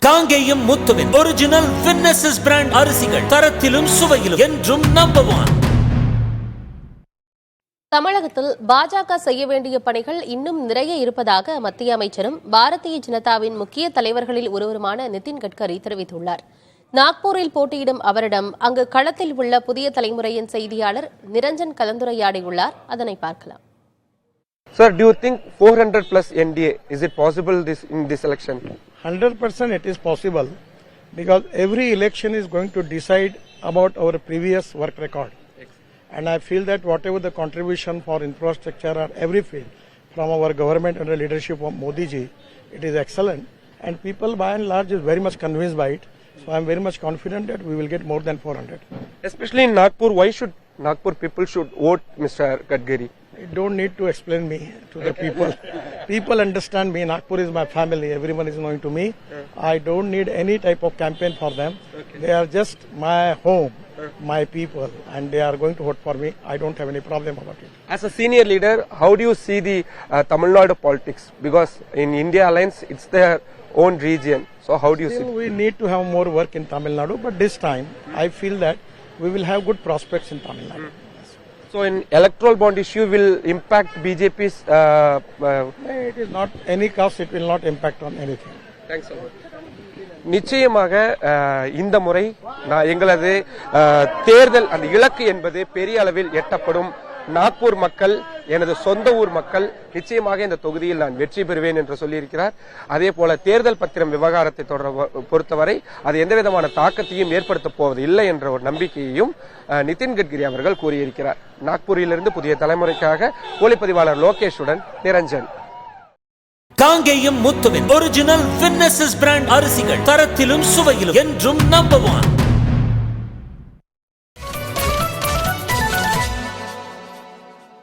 காங்கேயம் முத்துவின் original winners brand அரிசிகள் தரத்திலும் சுவையிலும் என்றும் நம்பர் 1. தமிழகத்தில் பாஜக செய்ய வேண்டிய பணிகள் இன்னும் நிறைய இருப்பதாக மத்திய அமைச்சரும் பாரதிய ஜனதாவின் முக்கிய தலைவர்களில் ஒருவருமான நிதின் கட்கரி தெரிவித்துள்ளார். நாக்பூரில் போட்டியிடும் அவரிடம் அங்கு களத்தில் உள்ள புதிய தலைமுறையின் செய்தியாளர் நிரஞ்சன் கலந்துரையாடியுள்ளார். அதனை பார்க்கலாம். Sir, do you think 400 plus NDA, is it possible in this election? 100% it is possible because every election is going to decide about our previous work record. And I feel that whatever the contribution for infrastructure or every field from our government under leadership of Modi ji, it is excellent. And people by and large is very much convinced by it. So I am very much confident that we will get more than 400. Especially in Nagpur, why should Nagpur people should vote Mr. Gadkari? I don't need to explain me to the people. People understand me. Nagpur is my family. Everyone is knowing to me. I don't need any type of campaign for them. They are just my home, my people, and they are going to vote for me. I don't have any problem about it. As a senior leader, how do you see the Tamil Nadu politics? Because in India Alliance, it's their own region. So how do you see it? We need to have more work in Tamil Nadu, but this time I feel that we will have good prospects in Tamil Nadu. So in electoral bond issue will impact BJP's... It is not any cost, it will not impact on anything. Thanks so much. நிச்சயமாக இந்த முறை எங்களது தேர்தல் அந்த இலக்கு என்பது பெரிய அளவில் எட்டப்படும். நாக்பூர் மக்கள் எனது சொந்த ஊர் மக்கள் நிச்சயமாக இந்த தொகுதியில் நான் வெற்றி பெறுவேன் என்று சொல்லியிருக்கிறார். அதே போல தேர்தல் பத்திரம் விவகாரத்தை பொறுத்தவரை அது எந்த விதமான தாக்கத்தையும் ஏற்படுத்தப் போவது இல்லை என்ற ஒரு நம்பிக்கையையும் நிதின் கட்கரி அவர்கள் கூறியிருக்கிறார். நாக்பூரிலிருந்து புதிய தலைமுறைக்காக ஒளிப்பதிவாளர் லோகேஷுடன் நிரஞ்சன். காங்கேயம் முத்துவின் ஒரிஜினல் வின்னசஸ் பிராண்ட் அரிசிகள் தரத்திலும் சுவையிலும் என்றும் நம்பர் 1.